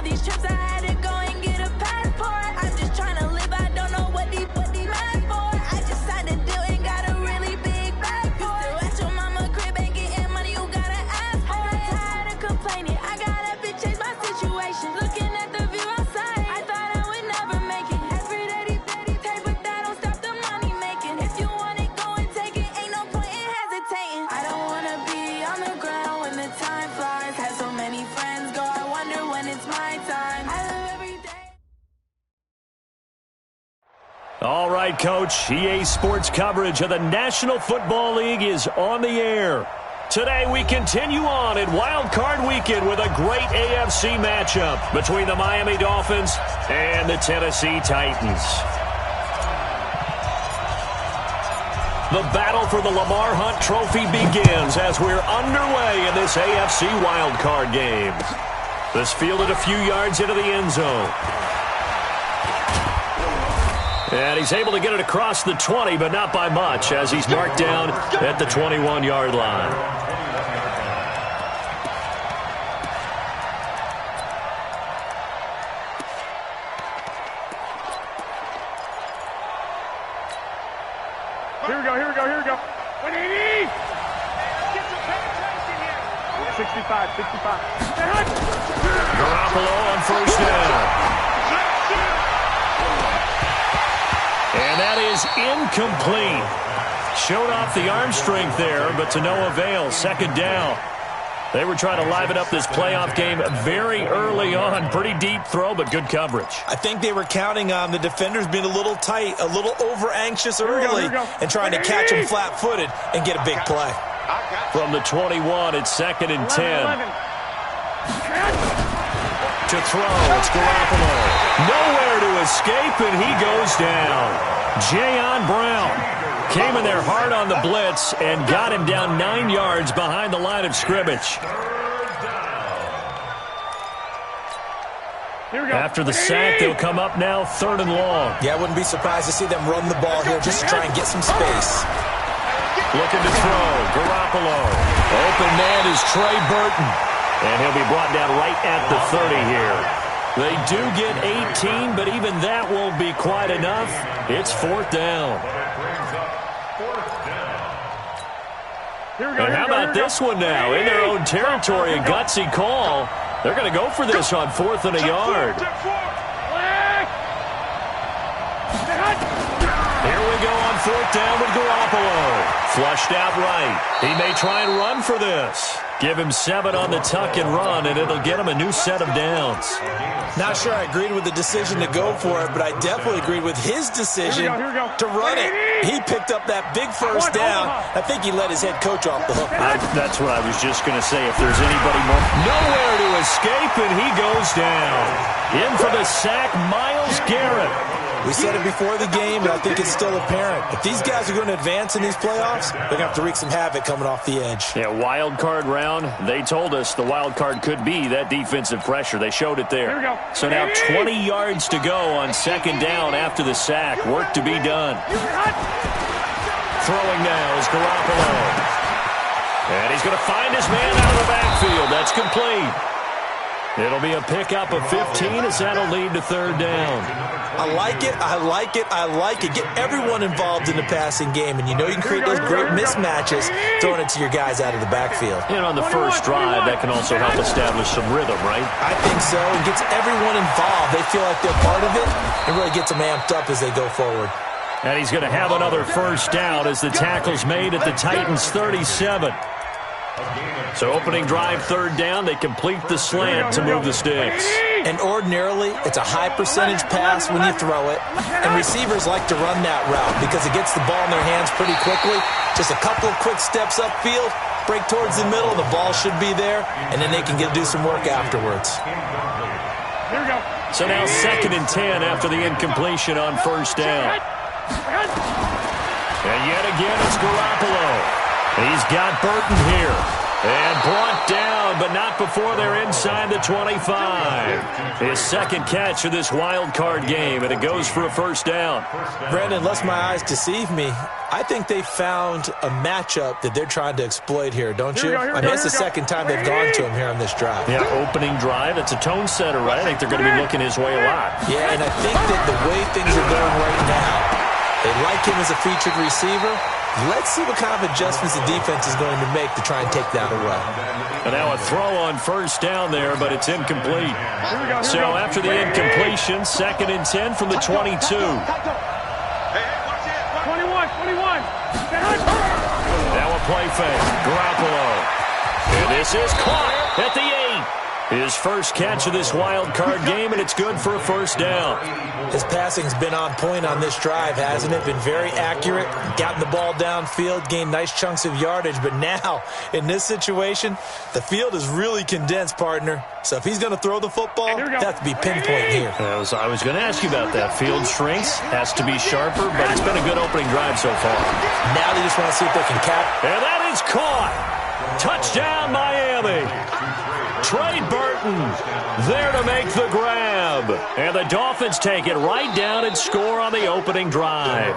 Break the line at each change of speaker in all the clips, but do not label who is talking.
these trips, I had to go and get a passport. I'm just trying to live, I don't know what these mad for. I just signed a deal and got a really big bag for it. Still at your mama crib, ain't getting money, you gotta ask for it. I'm tired of complaining, I gotta change my situation. Looking at the view outside, I thought I would never make it. Every day they pay, but that don't stop the money making. If you want it, go and take it, ain't no point in hesitating. I don't wanna be on the ground when the time flies. Had so many friends go, I wonder when it's my time. I live every day.
All right, Coach. EA Sports coverage of the National Football League is on the air. Today we continue on in Wild Card Weekend with a great AFC matchup between the Miami Dolphins and the Tennessee Titans. The battle for the Lamar Hunt Trophy begins as we're underway in this AFC Wild Card game. This fielded a few yards into the end zone. And he's able to get it across the 20, but not by much, as he's marked down at the 21-yard line.
Here we go. 180! Get some penetration here. 65.
Garoppolo on first down. And that is incomplete. Showed off the arm strength there, but to no avail. Second down. They were trying to liven up this playoff game very early on. Pretty deep throw, but good coverage.
I think they were counting on the defenders being a little tight, a little over-anxious early, and trying to catch them flat-footed and get a big play.
From the 21, it's 2nd and 10. To throw, it's Garoppolo. Nowhere to escape, and he goes down. Jayon Brown came in there hard on the blitz and got him down 9 yards behind the line of scrimmage. After the sack, they'll come up now 3rd and long.
Yeah, I wouldn't be surprised to see them run the ball here just to try and get some space.
Looking to throw, Garoppolo. Open man is Trey Burton. And he'll be brought down right at the 30 here. They do get 18, but even that won't be quite enough. It's 4th down. And how about this one now? In their own territory, a gutsy call. They're going to go for this on 4th and a yard. Here we go on 4th down with Garoppolo. Flushed out right. He may try and run for this. Give him 7 on the tuck and run, and it'll get him a new set of downs.
Not sure I agreed with the decision to go for it, but I definitely agreed with his decision to run it. He picked up that big first down. I think he let his head coach off the hook.
That's what I was just going to say. If there's anybody more. Nowhere to escape, and he goes down. In for the sack, Myles Garrett.
We said it before the game, and I think it's still apparent. If these guys are going to advance in these playoffs, they're going to have to wreak some havoc coming off the edge.
Yeah, wild card round. They told us the wild card could be that defensive pressure. They showed it there. So now 20 yards to go on 2nd down after the sack. Work to be done. Throwing now is Garoppolo. And he's going to find his man out of the backfield. That's complete. It'll be a pickup of 15 as that'll lead to 3rd down.
I like it. Get everyone involved in the passing game, and you know you can create those great mismatches throwing it to your guys out of the backfield.
And on the first drive, that can also help establish some rhythm, right?
I think so. It gets everyone involved. They feel like they're part of it, and really gets them amped up as they go forward.
And he's going to have another first down as the tackle's made at the Titans' 37. So opening drive 3rd down, they complete the slant to move the sticks.
And ordinarily, it's a high percentage pass when you throw it. And receivers like to run that route because it gets the ball in their hands pretty quickly. Just a couple of quick steps upfield, break towards the middle, the ball should be there, and then they can do some work afterwards.
So now 2nd and 10 after the incompletion on first down. And yet again, it's Garoppolo. He's got Burton here. And brought down down, but not before they're inside the 25. His second catch of this wild card game, and it goes for a first down.
Brandon, unless my eyes deceive me, I think they found a matchup that they're trying to exploit here, don't you? I mean, it's the second time they've gone to him here on this drive.
Yeah, opening drive. It's a tone setter, right? I think they're going to be looking his way a lot.
Yeah, and I think that the way things are going right now, they like him as a featured receiver. Let's see what kind of adjustments the defense is going to make to try and take that away.
And now a throw on first down there, but it's incomplete. So after the incompletion, 2nd and 10 from the 22.
21.
Now a play fake. Garoppolo. And this is caught at the 8. His first catch of this wild card game, and it's good for a first down.
His passing's been on point on this drive, hasn't it? Been very accurate, gotten the ball downfield, gained nice chunks of yardage. But now, in this situation, the field is really condensed, partner. So if he's going to throw the football, it has to be pinpoint here.
I was going to ask you about that. Field shrinks, has to be sharper, but it's been a good opening drive so far.
Now they just want to see if they can cap.
And that is caught. Touchdown, Miami. Trey Burton there to make the grab. And the Dolphins take it right down and score on the opening drive.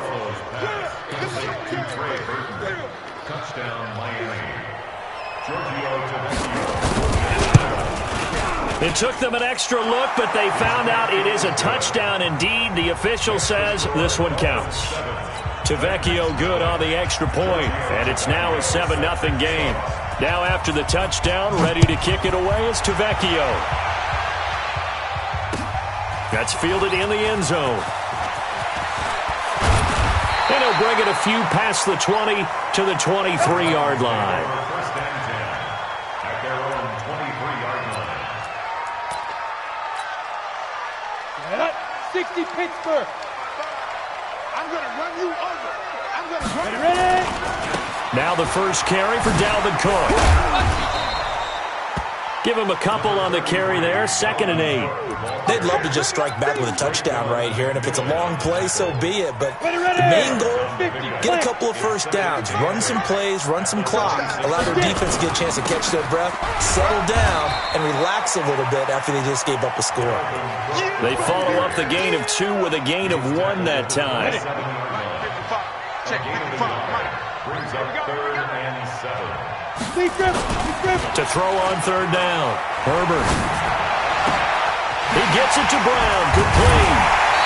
It took them an extra look, but they found out it is a touchdown indeed. The official says this one counts. Tavecchio good on the extra point, and it's now a 7-0 game. Now after the touchdown, ready to kick it away is Tavecchio. That's fielded in the end zone. And he'll bring it a few past the 20 to the 23-yard line.
60 Pittsburgh. I'm going to run you over. I'm going to run you over.
Now the first carry for Dalvin Cook. Give him a couple on the carry there. 2nd and 8.
They'd love to just strike back with a touchdown right here, and if it's a long play, so be it. But the main goal, get a couple of first downs, run some plays, run some clock, allow their defense to get a chance to catch their breath, settle down, and relax a little bit after they just gave up a score.
They follow up the gain of 2 with a gain of 1 that time.
Brings up 3rd and 7.
To throw on 3rd down. Herbert. He gets it to Brown. Complete.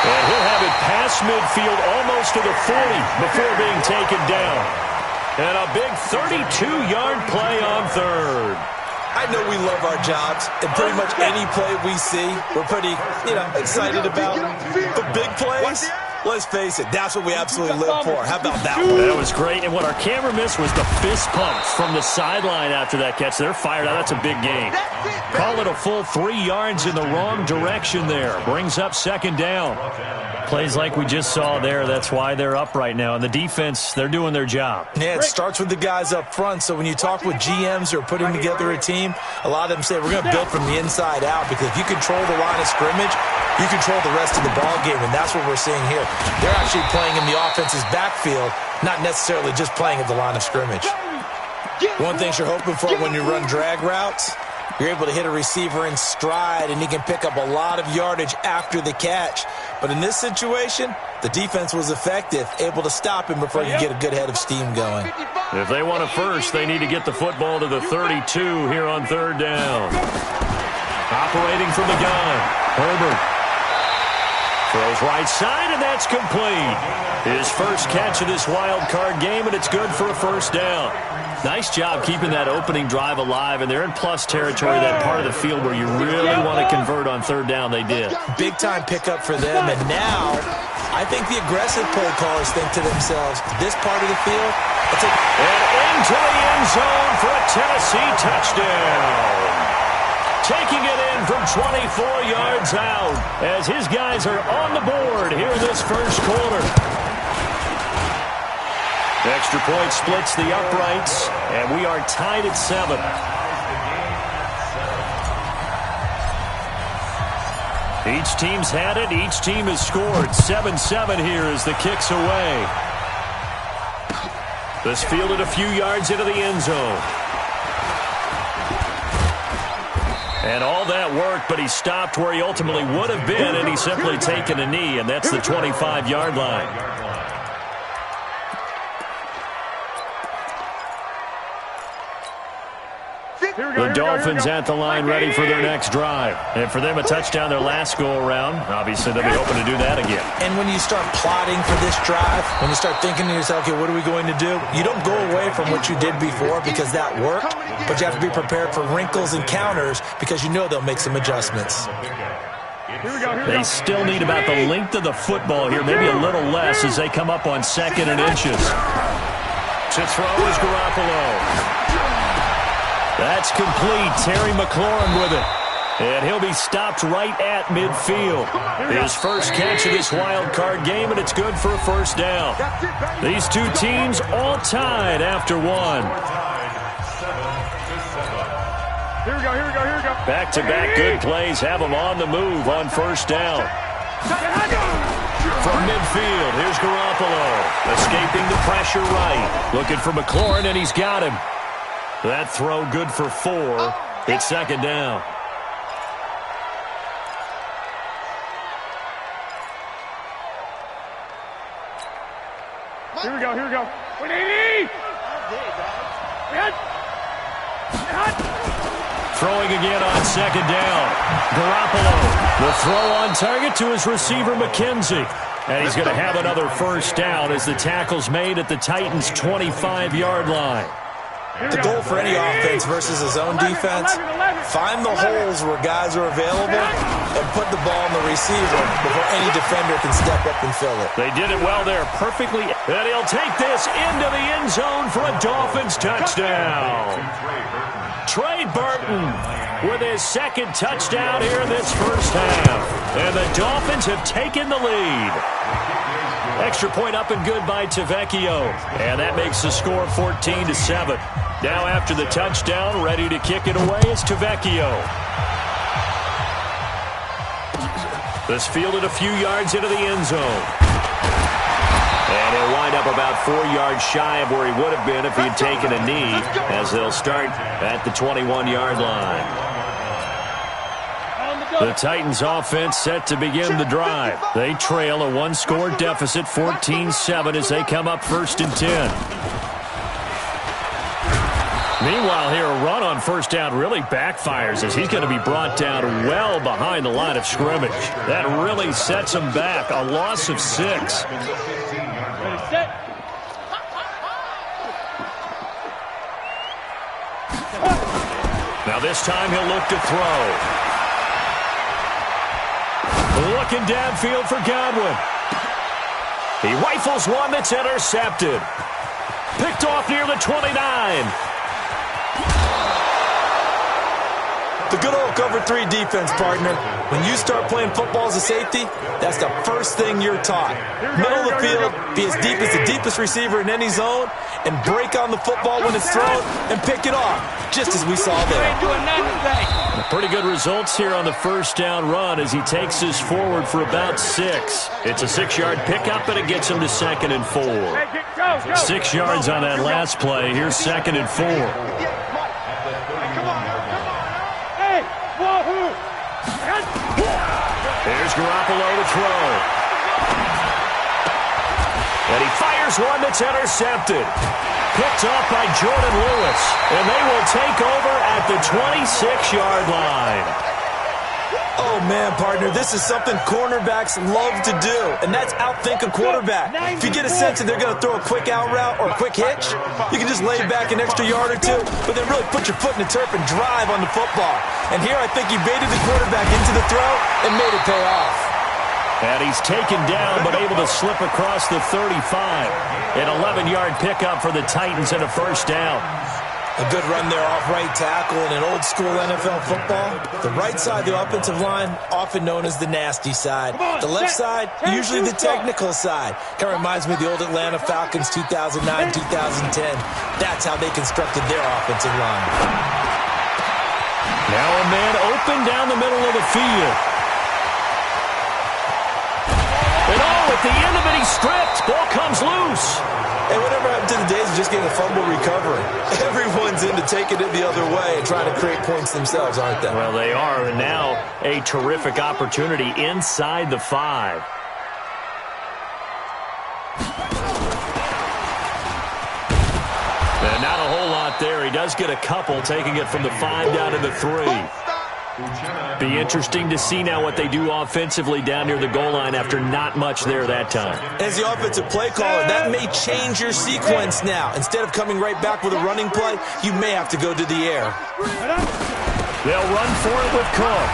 And he'll have it past midfield almost to the 40 before being taken down. And a big 32-yard play on 3rd.
I know we love our jobs, and pretty much any play we see, we're pretty, excited about. But big plays, let's face it, that's what we absolutely live for. How about that one?
That was great. And what our camera missed was the fist pumps from the sideline after that catch. They're fired out. That's a big gain. Call it a full 3 yards in the wrong direction there. Brings up 2nd down. Plays like we just saw there. That's why they're up right now. And the defense, they're doing their job.
Yeah, it starts with the guys up front. So when you talk with GMs who are putting together a team, a lot of them say we're going to build from the inside out, because if you control the line of scrimmage, you control the rest of the ball game, and that's what we're seeing here. They're actually playing in the offense's backfield, not necessarily just playing at the line of scrimmage. One thing you're hoping for when you run drag routes, you're able to hit a receiver in stride, and he can pick up a lot of yardage after the catch. But in this situation, the defense was effective, able to stop him before you get a good head of steam going.
If they want a first, they need to get the football to the 32 here on 3rd down. Operating from the gun, Herbert. Throws right side, and that's complete. His first catch of this wild card game, and it's good for a first down. Nice job keeping that opening drive alive, and they're in plus territory, that part of the field where you really want to convert on 3rd down. They did.
Big-time pickup for them, and now I think the aggressive play callers think to themselves, this part of the field,
and into the end zone for a Tennessee touchdown. Taking it in from 24 yards out as his guys are on the board here in this first quarter. Extra point splits the uprights, and we are tied at 7. Each team's had it. Each team has scored. 7-7 here as the kick's away. This fielded a few yards into the end zone. And all that work, but he stopped where he ultimately would have been, and he's simply taken a knee, and that's the 25-yard line. The Dolphins at the line ready for their next drive. And for them, a touchdown their last go-around. Obviously, they'll be hoping to do that again.
And when you start plotting for this drive, when you start thinking to yourself, okay, what are we going to do? You don't go away from what you did before because that worked, but you have to be prepared for wrinkles and counters because you know they'll make some adjustments.
They still need about the length of the football here, maybe a little less as they come up on 2nd and inches. To throw is Garoppolo. That's complete. Terry McLaurin with it. And he'll be stopped right at midfield. His first catch of this wild card game, and it's good for a first down. These two teams all tied after one.
Here we go.
Back-to-back good plays have them on the move on first down. From midfield, here's Garoppolo. Escaping the pressure right. Looking for McLaurin, and he's got him. That throw good for 4. It's second down.
Here we go. 180!
Throwing again on second down. Garoppolo. The throw on target to his receiver, McKenzie. And he's going to have another first down as the tackle's made at the Titans' 25-yard line.
The goal for any offense versus a zone defense, find the holes where guys are available and put the ball in the receiver before any defender can step up and fill it.
They did it well there, perfectly. And he'll take this into the end zone for a Dolphins touchdown. Trey Burton with his second touchdown here in this first half. And the Dolphins have taken the lead. Extra point up and good by Tavecchio. And that makes the score 14-7. Now after the touchdown, ready to kick it away is Tavecchio. This fielded a few yards into the end zone. And he'll wind up about 4 yards shy of where he would have been if he had taken a knee, as they'll start at the 21-yard line. The Titans offense set to begin the drive. They trail a one-score deficit, 14-7, as they come up 1st and 10. Meanwhile here, a run on first down really backfires as he's going to be brought down well behind the line of scrimmage. That really sets him back, a loss of 6. Now this time he'll look to throw. Looking downfield for Godwin. He rifles one that's intercepted. Picked off near the 29.
The good old cover 3 defense, partner. When you start playing football as a safety, that's the first thing you're taught. Middle of the field, be as deep as the deepest receiver in any zone, and break on the football when it's thrown and pick it off, just as we saw there.
Pretty good results here on the first down run as he takes this forward for about 6. It's a 6-yard pickup, and it gets him to 2nd and 4. 6 yards on that last play. Here's 2nd and 4. Here's Garoppolo to throw. And he fires one that's intercepted. Picked off by Jordan Lewis. And they will take over at the 26-yard line.
Oh, man, partner, this is something cornerbacks love to do, and that's outthink a quarterback. If you get a sense that they're going to throw a quick out route or a quick hitch, you can just lay back an extra yard or 2, but then really put your foot in the turf and drive on the football. And here I think he baited the quarterback into the throw and made it pay off.
And he's taken down but able to slip across the 35. An 11-yard pickup for the Titans and a first down.
A good run there off right tackle in an old-school NFL football. The right side of the offensive line, often known as the nasty side. The left side, usually the technical side. Kind of reminds me of the old Atlanta Falcons 2009-2010. That's how they constructed their offensive line.
Now a man open down the middle of the field. And at the end of it, he's stripped. Ball comes loose.
Hey, whatever happened to the days of just getting a fumble recovery? Everyone's into taking it the other way and trying to create points themselves, aren't they?
Well, they are, and now a terrific opportunity inside the 5. And not a whole lot there. He does get a couple, taking it from the 5 down to the 3. Be interesting to see now what they do offensively down near the goal line after not much there that time.
As the offensive play caller, that may change your sequence now. Instead of coming right back with a running play, you may have to go to the air.
They'll run for it with Cook.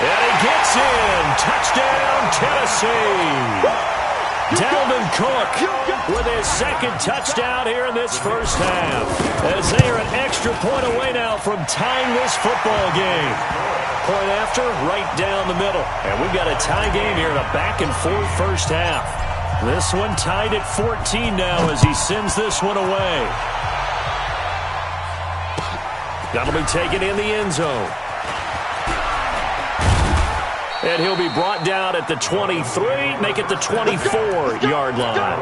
And he gets in. Touchdown, Tennessee. Dalvin Cook with his second touchdown here in this first half. As they are an extra point away now from tying this football game. Point after, right down the middle. And we've got a tie game here in a back-and-forth first half. This one tied at 14 now as he sends this one away. That'll be taken in the end zone. And he'll be brought down at the 23, make it the 24-yard line.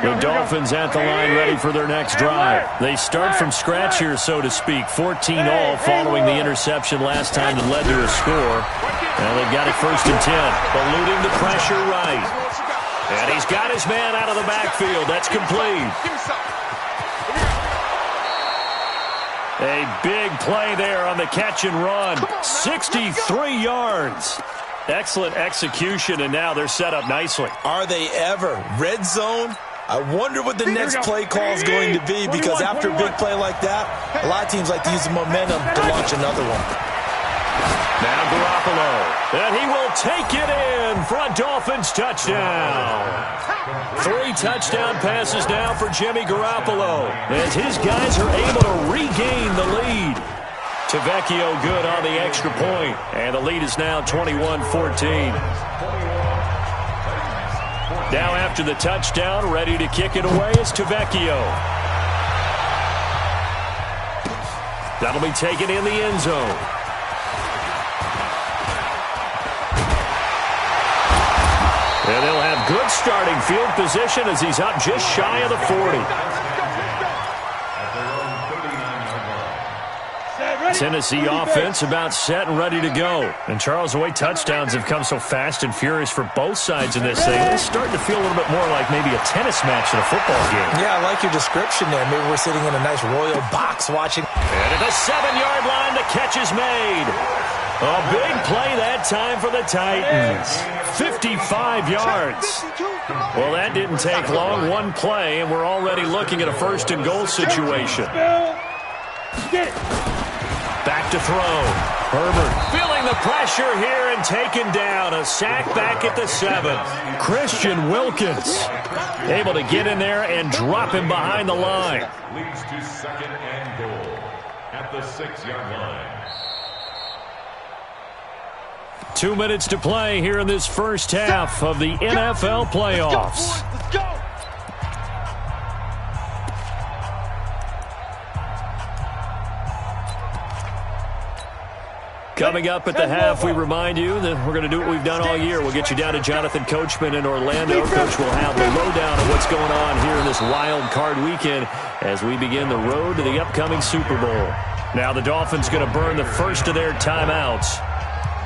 The Dolphins at the line ready for their next drive. They start from scratch here, so to speak. 14-all following the interception last time that led to a score. Now they've got it 1st and 10. Eluding the pressure right. And he's got his man out of the backfield. That's complete. A big play there on the catch and run. 63 yards. Excellent execution, and now they're set up nicely.
Are they ever? Red zone? I wonder what the next play call is going to be, because after a big play like that, a lot of teams like to use the momentum to launch another one.
Now Garoppolo, and he will take it in for a Dolphins touchdown. 3 touchdown passes now for Jimmy Garoppolo as his guys are able to regain the lead. Tavecchio good on the extra point, and the lead is now 21-14. Now after the touchdown, ready to kick it away is Tavecchio. That'll be taken in the end zone. And they'll have good starting field position as he's up just shy of the 40. Tennessee offense about set and ready to go. And Charles, the way touchdowns have come so fast and furious for both sides in this thing, it's starting to feel a little bit more like maybe a tennis match than a football game.
Yeah, I like your description there. Maybe we're sitting in a nice royal box watching.
And at the 7-yard line, the catch is made. A big play that time for the Titans. 55 yards. Well, that didn't take long. One play, and we're already looking at a 1st and goal situation. Back to throw. Herbert feeling the pressure here and taken down. A sack back at the 7. Christian Wilkins able to get in there and drop him behind the line.
Leads to 2nd and goal at the 6-yard line.
2 minutes to play here in this first half of the NFL playoffs.
Let's go.
Coming up at the half, we remind you that we're going to do what we've done all year. We'll get you down to Jonathan Coachman in Orlando. Coach will have the lowdown of what's going on here in this wild card weekend as we begin the road to the upcoming Super Bowl. Now the Dolphins going to burn the first of their timeouts.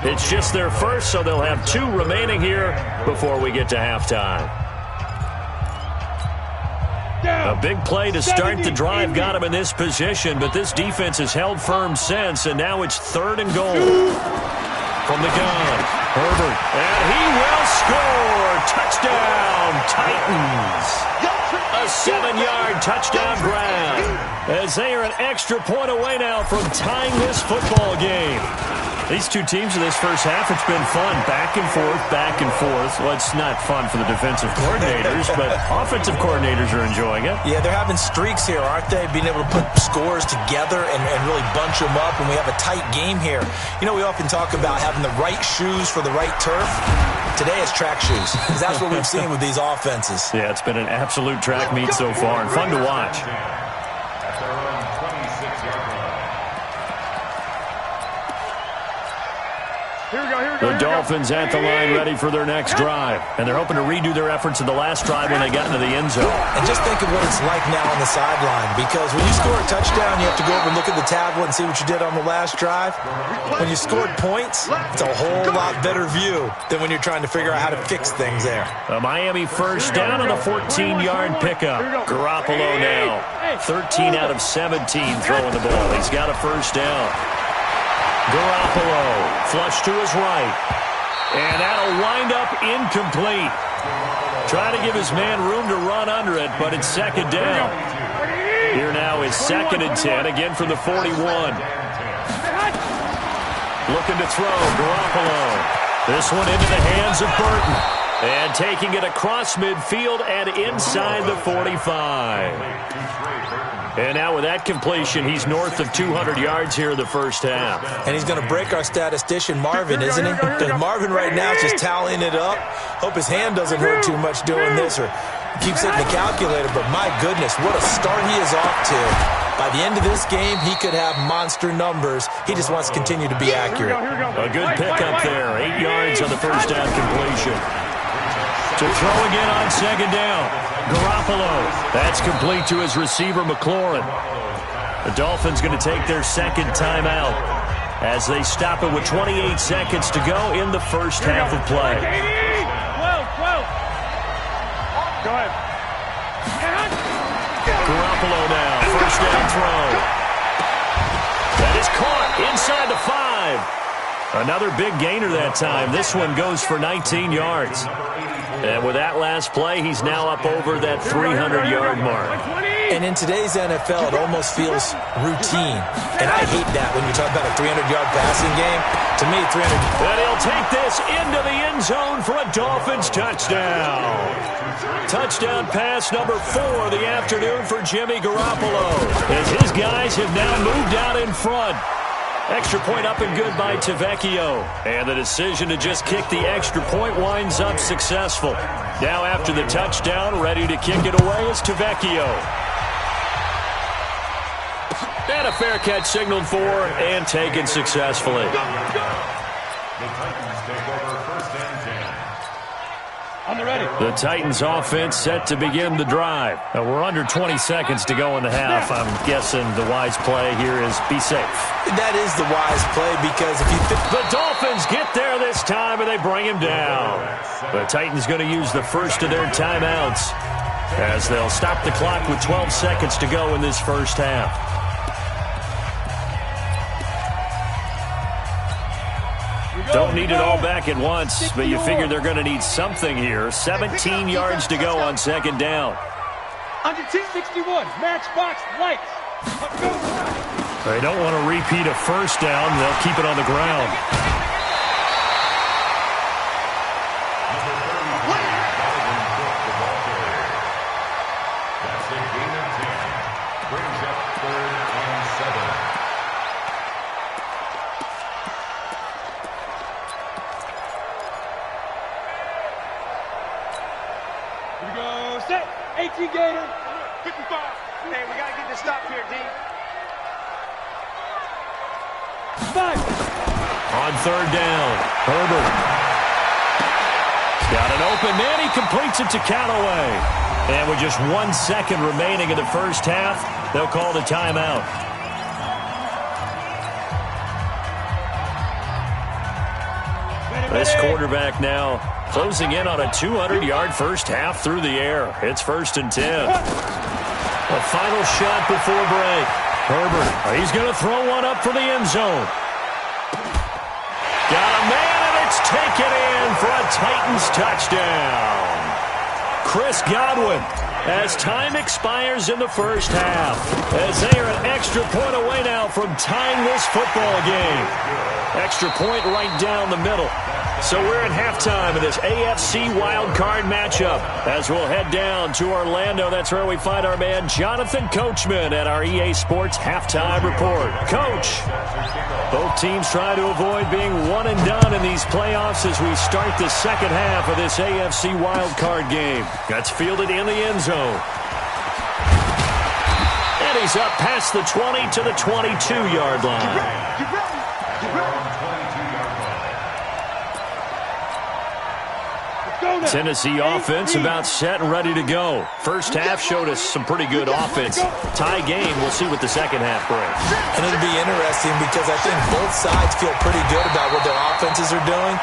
It's just their first, so they'll have 2 remaining here before we get to halftime. A big play to start the drive got him in this position, but this defense has held firm since, and now it's 3rd and goal. From the gun, Herbert, and he will score! Touchdown, Titans! A 7-yard touchdown grab, as they are an extra point away now from tying this football game. These two teams in this first half, it's been fun. Back and forth, back and forth. Well, it's not fun for the defensive coordinators, but offensive coordinators are enjoying it.
Yeah, they're having streaks here, aren't they? Being able to put scores together and really bunch them up, and we have a tight game here. You know, we often talk about having the right shoes for the right turf. Today it's track shoes, because that's what we've seen with these offenses.
Yeah, it's been an absolute track meet so far, and fun to watch.
At their own 26-yard line.
The Dolphins at the line ready for their next drive. And they're hoping to redo their efforts in the last drive when they got into the end zone.
And just think of what it's like now on the sideline, because when you score a touchdown, you have to go over and look at the tablet and see what you did on the last drive. When you scored points, it's a whole lot better view than when you're trying to figure out how to fix things there.
A Miami first down on the 14-yard pickup. Garoppolo now, 13 out of 17 throwing the ball. He's got a first down. Garoppolo, flush to his right. And that'll wind up incomplete. Trying to give his man room to run under it, but it's second down. Here now is 2nd and 10, again from the 41. Looking to throw, Garoppolo. This one into the hands of Burton. And taking it across midfield and inside the 45. And now with that completion, he's north of 200 yards here in the first half.
And he's going to break our statistician, Marvin, isn't he? Because Marvin right now is just tallying it up. Hope his hand doesn't hurt too much doing this or keeps hitting the calculator. But my goodness, what a start he is off to. By the end of this game, he could have monster numbers. He just wants to continue to be accurate.
A good pickup there. 8 yards on the first down completion. To throw again on second down. Garoppolo. That's complete to his receiver, McLaurin. The Dolphins going to take their second timeout as they stop it with 28 seconds to go in the first half of play.
12. Go ahead.
Garoppolo now. First down throw. That is caught inside the 5. Another big gainer that time. This one goes for 19 yards. And with that last play, he's now up over that 300-yard mark.
And in today's NFL, it almost feels routine. And I hate that when you talk about a 300-yard passing game. To me, 300...
And he'll take this into the end zone for a Dolphins touchdown. Touchdown pass number 4 of the afternoon for Jimmy Garoppolo, as his guys have now moved out in front. Extra point up and good by Tavecchio. And the decision to just kick the extra point winds up successful. Now after the touchdown, ready to kick it away is Tavecchio. And a fair catch signaled for and taken successfully.
The Titans take over 1st and 10.
On the ready.
The Titans offense set to begin the drive. Now we're under 20 seconds to go in the half. I'm guessing the wise play here is be safe.
That is the wise play because if you...
The Dolphins get there this time and they bring him down. The Titans going to use the first of their timeouts as they'll stop the clock with 12 seconds to go in this first half. Don't need it all back at once, but you figure they're going to need something here. 17 yards to go on second down.
Under 1061, matchbox lights.
They don't want to repeat a first down. They'll keep it on the ground.
That's a gain of 10. Brings up 3rd and 7.
Here we go, set. 18 Gator. 55. Hey, we got to get this stop here, D. 5.
On third down, Herbert. He's got an open man. He completes it to Callaway. And with just 1 second remaining in the first half, they'll call the timeout. This quarterback now closing in on a 200-yard first half through the air. It's 1st and 10. A final shot before break. Herbert, he's going to throw one up for the end zone. Got a man, and it's taken in for a Titans touchdown. Chris Godwin, as time expires in the first half, as they are an extra point away now from tying this football game. Extra point right down the middle. So we're at halftime of this AFC wildcard matchup as we'll head down to Orlando. That's where we find our man Jonathan Coachman at our EA Sports Halftime Report. Coach, both teams try to avoid being one and done in these playoffs as we start the second half of this AFC wildcard game. That's fielded in the end zone. And he's up past the 20 to the 22-yard line. Tennessee offense about set and ready to go. First half showed us some pretty good offense. Tie game, we'll see what the second half brings.
And it'll be interesting because I think both sides feel pretty good about what their offenses are doing.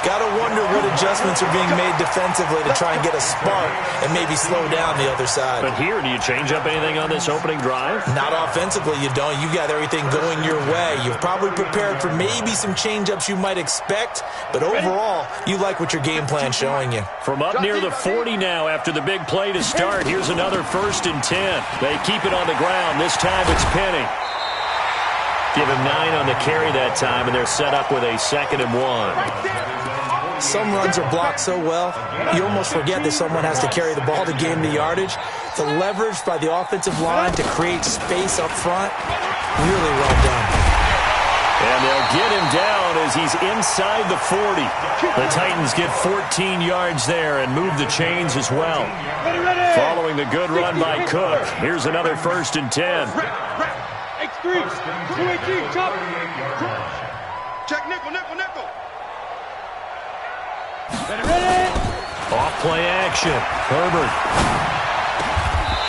Got to wonder what adjustments are being made defensively to try and get a spark and maybe slow down the other side.
But here, do you change up anything on this opening drive?
Not offensively, you don't. You got everything going your way. You've probably prepared for maybe some change-ups you might expect, but overall, you like what your game plan's showing you.
From up near the 40 now after the big play to start, here's another 1st and 10. They keep it on the ground. This time it's Penny. Give him 9 on the carry that time, and they're set up with a 2nd and 1.
Some runs are blocked so well, you almost forget that someone has to carry the ball to gain the yardage. The leverage by the offensive line to create space up front, really well done.
And they'll get him down as he's inside the 40. The Titans get 14 yards there and move the chains as well. Following the good run by Cook, here's another 1st and 10.
X3, 2-18, chop. Check nickel, nickel, nickel. Ready.
Off play action. Herbert.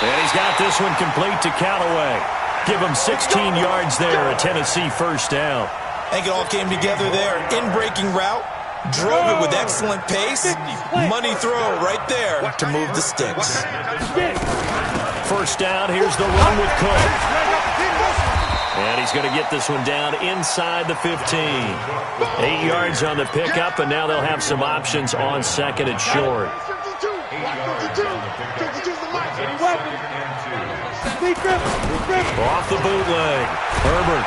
And he's got this one complete to Callaway. Give him 16 yards there, a Tennessee 1st down.
I think it all came together there. In-breaking route, drove it with excellent pace. Money throw right there to move the sticks.
1st down, here's the run with Cook. And he's going to get this one down inside the 15. 8 yards on the pickup, and now they'll have some options on 2nd and short. Off the bootleg. Herbert.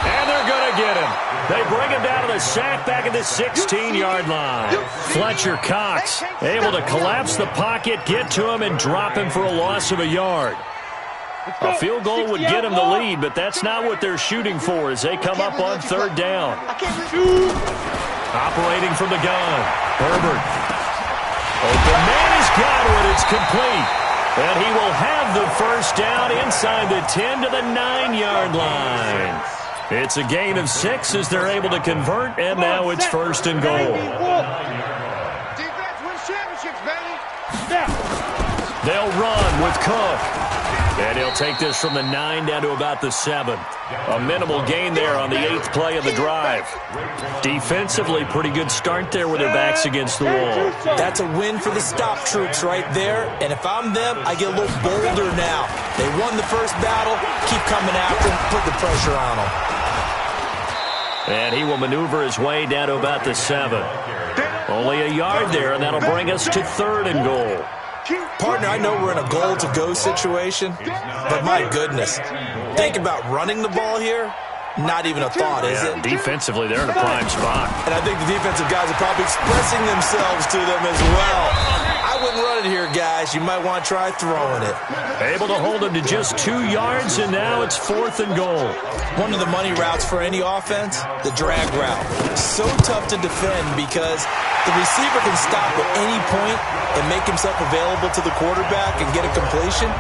And they're going to get him. They bring him down to the sack back at the 16-yard line. Fletcher Cox able to collapse the pocket, get to him, and drop him for a loss of a yard. A field goal would get them the lead, but that's not what they're shooting for as they come up on 3rd down. Operating from the gun, Herbert. Open man has got it. It's complete. And he will have the 1st down inside the 10 to the 9-yard line. It's a gain of 6 as they're able to convert, and now it's 1st and goal.
Defense wins championships, baby.
They'll run with Cook. And he'll take this from the 9 down to about the 7. A minimal gain there on the 8th play of the drive. Defensively, pretty good start there with their backs against the wall.
That's a win for the stop troops right there. And if I'm them, I get a little bolder now. They won the first battle. Keep coming after them. Put the pressure on them.
And he will maneuver his way down to about the 7. Only a yard there, and that'll bring us to 3rd and goal.
Partner, I know we're in a goal-to-go situation, but my goodness, think about running the ball here. Not even a thought, is it?
Defensively, they're in a prime spot.
And I think the defensive guys are probably expressing themselves to them as well. I wouldn't run it here, guys. You might want to try throwing it.
Able to hold him to just 2 yards, and now it's 4th and goal.
One of the money routes for any offense, the drag route. So tough to defend because the receiver can stop at any point and make himself available to the quarterback and get a completion.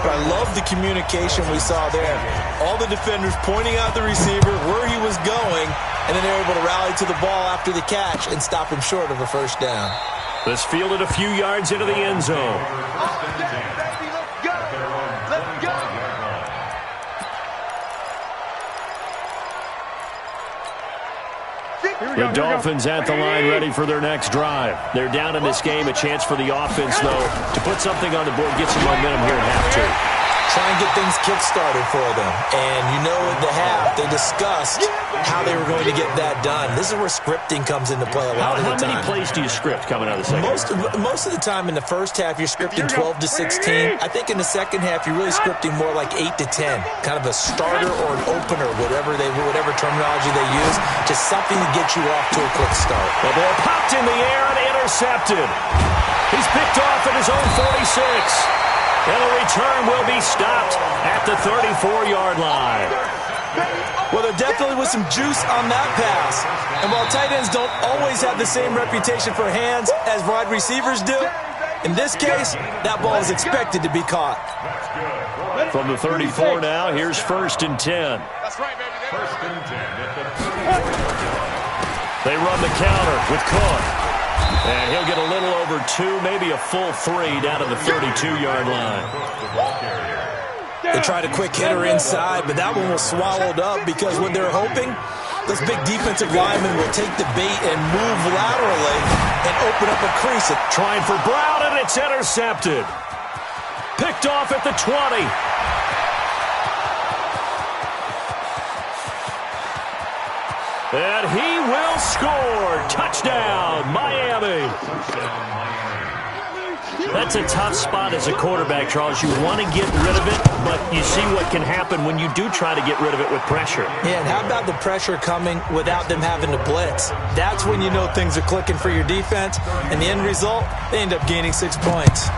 But I love the communication we saw there. All the defenders pointing out the receiver, where he was going, and then they're able to rally to the ball after the catch and stop him short of a 1st down.
This fielded a few yards into the end zone. The Dolphins at the line ready for their next drive. They're down in this game. A chance for the offense, though, to put something on the board, get some momentum here in half 2.
Try and get things kick-started for them. And you know at the half, they discussed how they were going to get that done. This is where scripting comes into play a lot of the time.
How many plays do you script coming out of the second half?
Most of the time in the first half, you're scripting 12 to 16. I think in the second half, you're really scripting more like 8 to 10. Kind of a starter or an opener, whatever terminology they use. Just something to get you off to a quick start.
The ball popped in the air and intercepted. He's picked off at his own 46. And the return will be stopped at the 34-yard line.
Well, there definitely was some juice on that pass. And while tight ends don't always have the same reputation for hands as wide receivers do, in this case, that ball is expected to be caught.
From the 34 now, here's 1st and 10.
That's right, baby.
1st and 10 at the 34.
They run the counter with Cook. And he'll get a little over 2, maybe a full 3 down to the 32-yard line.
They tried a quick hitter inside, but that one was swallowed up because what they're hoping, this big defensive lineman will take the bait and move laterally and open up a crease.
Trying for Brown, and it's intercepted. Picked off at the 20. And he will score. Touchdown, Miami. That's a tough spot as a quarterback, Charles. You want to get rid of it, but you see what can happen when you do try to get rid of it with pressure.
Yeah, and how about the pressure coming without them having to blitz? That's when you know things are clicking for your defense, and the end result, they end up gaining 6 points.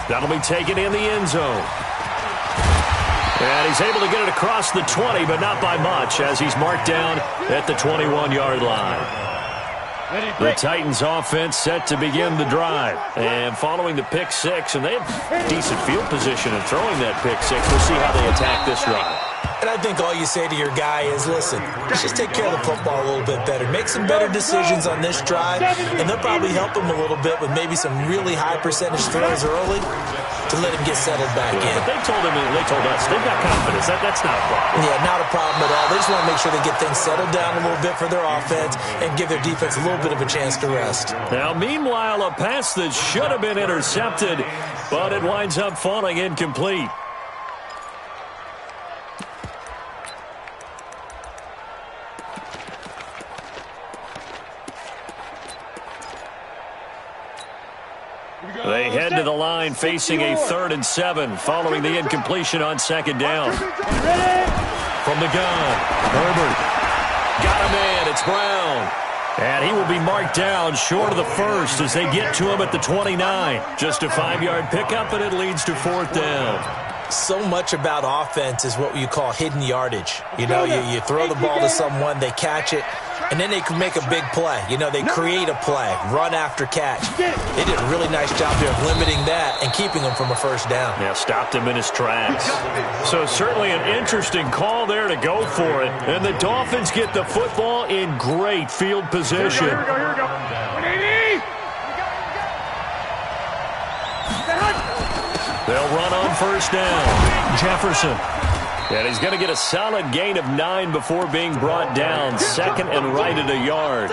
That'll be taken in the end zone. And he's able to get it across the 20, but not by much, as he's marked down at the 21-yard line. The Titans offense set to begin the drive. And following the pick six, and they have decent field position in throwing that pick six. We'll see how they attack this drive.
And I think all you say to your guy is, listen, let's just take care of the football a little bit better. Make some better decisions on this drive, and they'll probably help him a little bit with maybe some really high percentage throws early to let him get settled back in.
But they told us, they've got confidence. That's not a problem.
Yeah, not a problem at all. They just want to make sure they get things settled down a little bit for their offense and give their defense a little bit of a chance to rest.
Now, meanwhile, a pass that should have been intercepted, but it winds up falling incomplete. They head to the line facing a 3rd and 7 following the incompletion on 2nd down. From the gun, Herbert. Got a man, it's Brown. And he will be marked down short of the first as they get to him at the 29. Just a 5-yard pickup, and it leads to 4th down.
So much about offense is what you call hidden yardage. You know, you throw the ball to someone, they catch it, and then they can make a big play. You know, they create a play, run after catch. They did a really nice job there of limiting that and keeping him from a first down.
Yeah, stopped him in his tracks. So certainly an interesting call there to go for it. And the Dolphins get the football in great field position.
Here we go. 180!
They'll run on 1st down. Jefferson. And he's going to get a solid gain of 9 before being brought down. 2nd and right at a yard.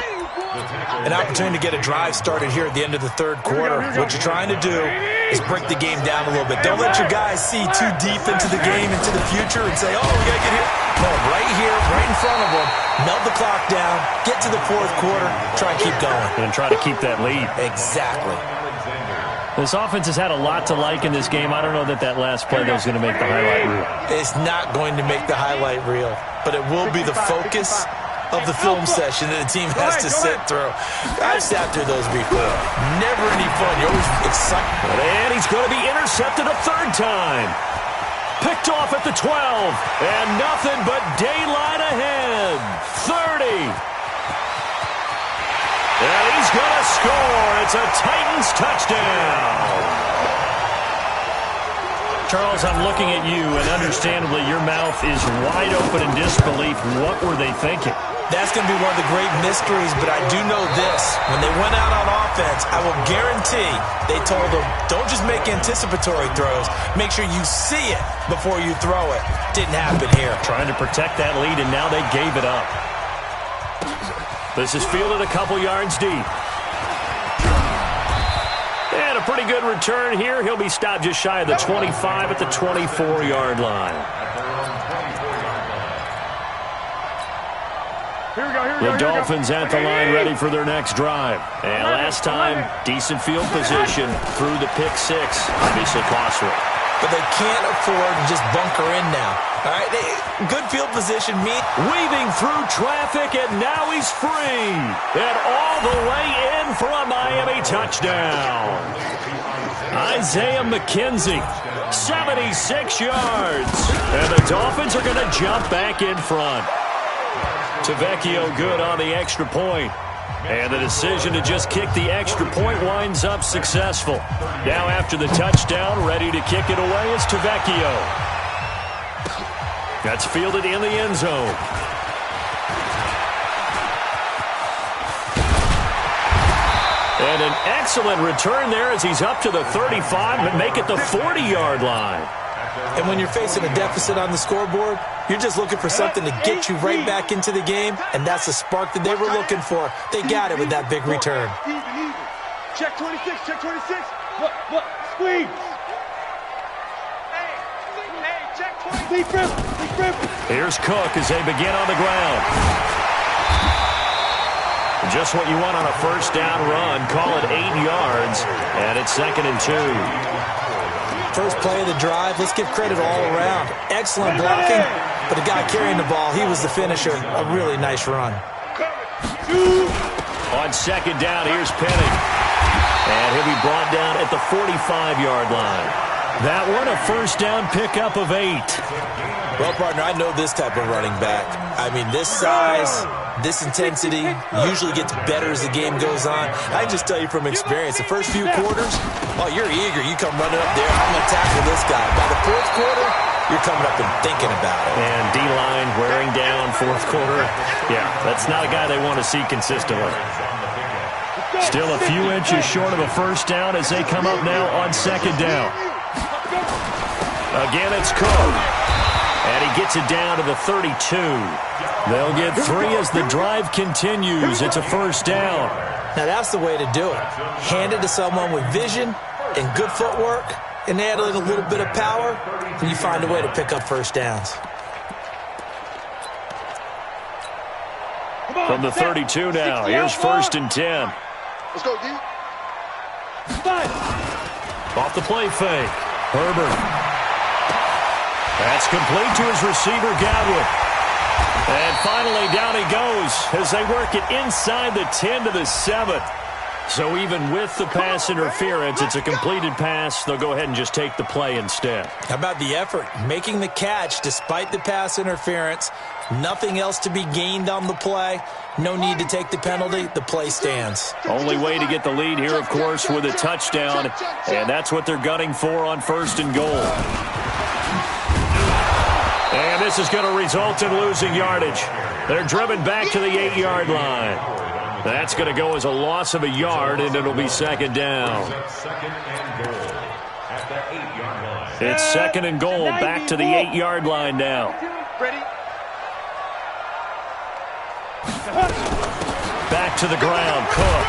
An opportunity to get a drive started here at the end of the 3rd quarter. What you're trying to do is break the game down a little bit. Don't let your guys see too deep into the game, into the future, and say, oh, we got to get here. No, right here, right in front of them. Melt the clock down. Get to the 4th quarter. Try and keep going.
And try to keep that lead.
Exactly.
This offense has had a lot to like in this game. I don't know that last play that was going to make the highlight reel.
It's not going to make the highlight reel, but it will be the focus of the film session that the team has to sit through. I've sat through those before. Never any fun. You're always excited.
And he's going to be intercepted a 3rd time. Picked off at the 12. And nothing but daylight ahead. 30. And he's going to score. It's a Titans touchdown. Charles, I'm looking at you, and understandably your mouth is wide open in disbelief. What were they thinking?
That's going to be one of the great mysteries, but I do know this. When they went out on offense, I will guarantee they told them, don't just make anticipatory throws. Make sure you see it before you throw it. Didn't happen here.
Trying to protect that lead, and now they gave it up. This is fielded a couple yards deep. And a pretty good return here. He'll be stopped just shy of the 25 at the 24-yard line. The Dolphins at the line ready for their next drive. And last time, decent field position through the pick six. Obviously costly.
But they can't afford to just bunker in now. All right, good field position.
Weaving through traffic, and now he's free. And all the way in for a Miami touchdown. Isaiah McKenzie, 76 yards. And the Dolphins are going to jump back in front. Tavecchio good on the extra point. And the decision to just kick the extra point winds up successful. Now after the touchdown, ready to kick it away is Tavecchio. That's fielded in the end zone. And an excellent return there as he's up to the 35, but make it the 40-yard line.
And when you're facing a deficit on the scoreboard, you're just looking for something to get you right back into the game, and that's the spark that they were looking for. They got it with that big return.
Even. Check 26, check 26. Look, squeeze. Hey, check 26. Deep rip.
Here's Cook as they begin on the ground. Just what you want on a first down run. Call it 8 yards, and it's 2nd and 2.
First play of the drive, let's give credit all around. Excellent blocking, but the guy carrying the ball, he was the finisher. A really nice run.
On 2nd down, here's Penny. And he'll be brought down at the 45-yard line. That one, a first down pickup of 8.
Well, partner, I know this type of running back. I mean, this size, this intensity usually gets better as the game goes on. I can just tell you from experience, the first few quarters, oh, you're eager. You come running up there, I'm going to tackle this guy. By the 4th quarter, you're coming up and thinking about it.
And D-line wearing down 4th quarter. Yeah, that's not a guy they want to see consistently. Still a few inches short of a first down as they come up now on 2nd down. Again, it's Cook. And he gets it down to the 32. They'll get 3 as the drive continues. It's a first down.
Now, that's the way to do it. Hand it to someone with vision and good footwork, and add in a little bit of power, and you find a way to pick up first downs.
From the 32 now, here's 1st and 10.
Let's go, D.
Off the play fake. Herbert. That's complete to his receiver, Godwin. And finally, down he goes as they work it inside the 10 to the 7. So even with the pass interference, it's a completed pass. They'll go ahead and just take the play instead.
How about the effort? Making the catch despite the pass interference. Nothing else to be gained on the play. No need to take the penalty. The play stands.
Only way to get the lead here, of course, with a touchdown. And that's what they're gunning for on 1st and goal. And this is going to result in losing yardage. They're driven back to the 8-yard line. That's going to go as a loss of a yard, and it'll be 2nd down. It's 2nd and goal, back to the 8-yard line now.
Ready?
Back to the ground, Cook.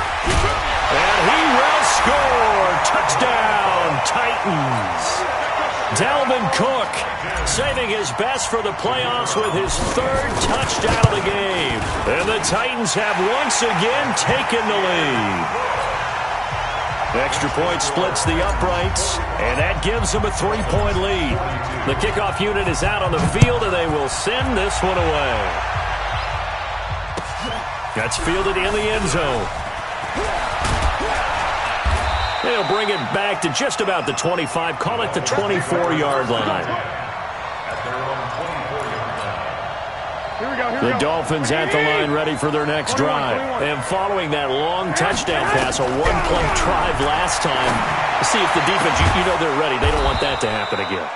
And he will score. Touchdown, Titans. Dalvin Cook saving his best for the playoffs with his 3rd touchdown of the game. And the Titans have once again taken the lead. Extra point splits the uprights, and that gives them a 3-point lead. The kickoff unit is out on the field, and they will send this one away. That's fielded in the end zone. They'll bring it back to just about the 25. Call it the 24-yard line. The Dolphins at the line ready for their next drive. And following that long touchdown pass, a one-play drive last time, see if the defense, you know they're ready. They don't want that to happen again.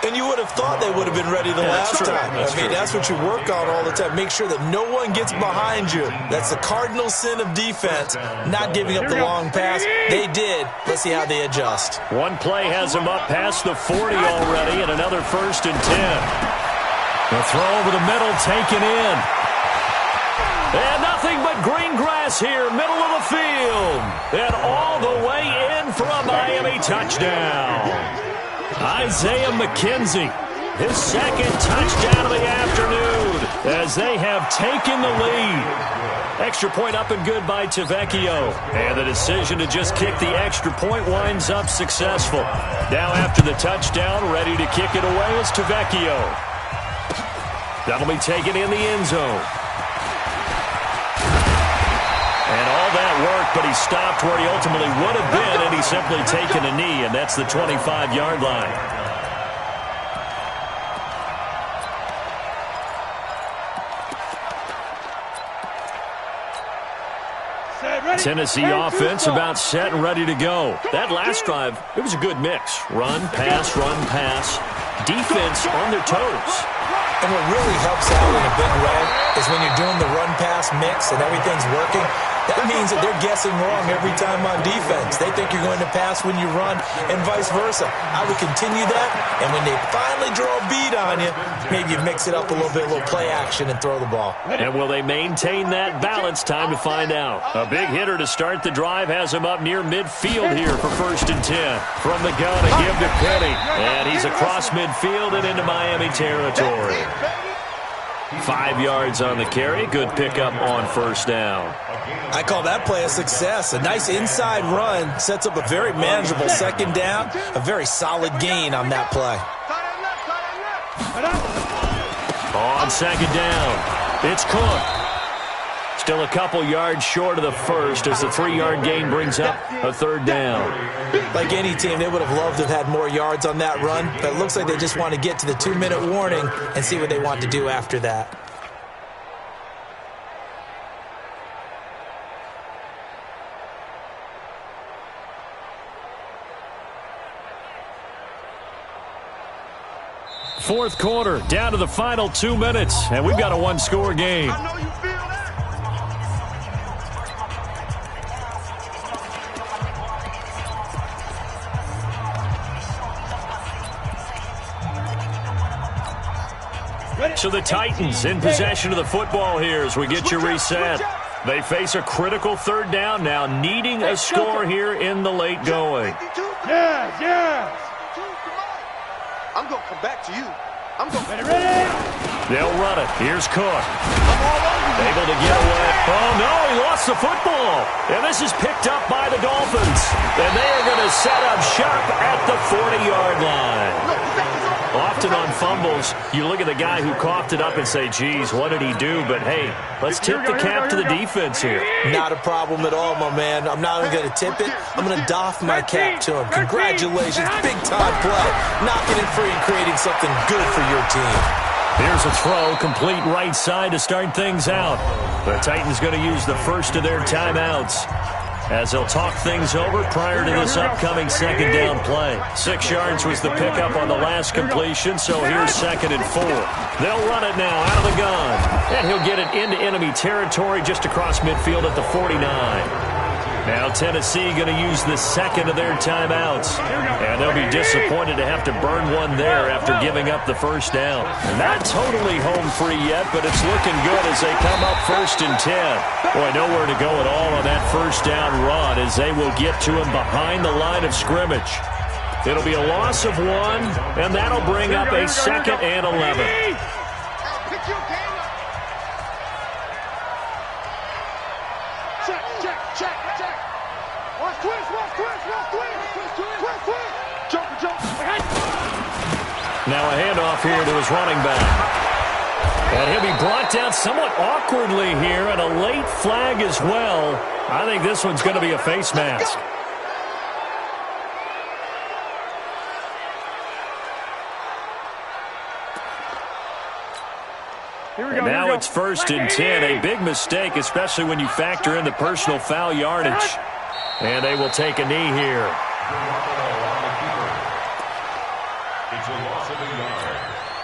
And you would have thought they would have been ready the last time. I mean, that's what you work on all the time. Make sure that no one gets behind you. That's the cardinal sin of defense, not giving up the long pass. They did. Let's see how they adjust.
One play has them up past the 40 already, and another 1st and 10. The throw over the middle taken in. And nothing but green grass here, middle of the field. And all the way in for a Miami touchdown. Isaiah McKenzie, his 2nd touchdown of the afternoon as they have taken the lead. Extra point up and good by Tavecchio. And the decision to just kick the extra point winds up successful. Now after the touchdown, ready to kick it away is Tavecchio. That'll be taken in the end zone. And all that work, but he stopped where he ultimately would have been, and he's simply taken a knee, and that's the 25-yard line. Tennessee offense about set and ready to go. That last drive, it was a good mix. Run, pass, defense on their toes.
And what really helps out in a big way is when you're doing the run-pass mix and everything's working, that means that they're guessing wrong every time on defense. They think you're going to pass when you run and vice versa. I would continue that, and when they finally draw a beat on you, maybe you mix it up a little bit, a little play action, and throw the ball.
And will they maintain that balance? Time to find out. A big hitter to start the drive has him up near midfield here for 1st and 10. From the gun, a give to Penny. And he's across midfield and into Miami territory. 5 yards on the carry. Good pickup on 1st down.
I call that play a success. A nice inside run sets up a very manageable 2nd down. A very solid gain on that play.
On 2nd down, it's Cook. Still a couple yards short of the first as the 3-yard gain brings up a 3rd down.
Like any team, they would have loved to have had more yards on that run, but it looks like they just want to get to the 2-minute warning and see what they want to do after that.
Fourth quarter, down to the final 2 minutes, and we've got a 1-score game.
I know you feel that.
So the Titans in possession of the football here as we get you reset. They face a critical 3rd down now, needing a score here in the late going.
Yes.
I'm going to come back to you. I'm going to
Ready?
They'll run it. Here's Cook. Able to get away. Oh, no, he lost the football. And this is picked up by the Dolphins. And they are going to set up shop at the 40-yard line. Often on fumbles, you look at the guy who coughed it up and say, geez, what did he do? But, hey, let's tip the cap to the defense here.
Not a problem at all, my man. I'm not even going to tip it. I'm going to doff my cap to him. Congratulations. Big-time play. Knocking it free and creating something good for your team.
Here's a throw, complete right side to start things out. The Titans going to use the first of their timeouts as they'll talk things over prior to this upcoming 2nd down play. 6 yards was the pickup on the last completion, so here's 2nd and 4. They'll run it now out of the gun, and he'll get it into enemy territory just across midfield at the 49. Now Tennessee going to use the 2nd of their timeouts, and they'll be disappointed to have to burn one there after giving up the 1st down. Not totally home free yet, but it's looking good as they come up 1st and 10. Boy, nowhere to go at all on that 1st down run as they will get to him behind the line of scrimmage. It'll be a loss of 1, and that'll bring up a 2nd and 11.
Check. Watch twist. Jump.
Now a handoff here to his running back. And he'll be brought down somewhat awkwardly here, and a late flag as well. I think this one's going to be a face mask. And now it's 1st and 10. A big mistake, especially when you factor in the personal foul yardage. And they will take a knee here.
It's a loss of a yard.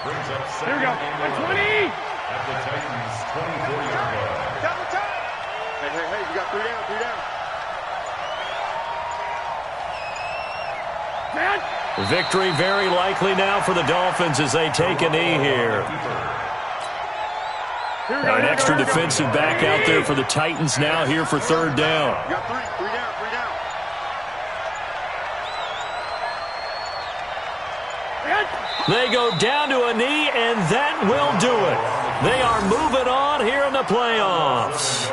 Brings up 2nd
Here we go.
and
20.
at the Titans' 24-yard line.
Hey, you got 3 down.
Victory very likely now for the Dolphins as they take a knee here. An extra defensive back out there for the Titans now here for 3rd down.
You got 3 down.
They go down to a knee, and that will do it. They are moving on here in the playoffs.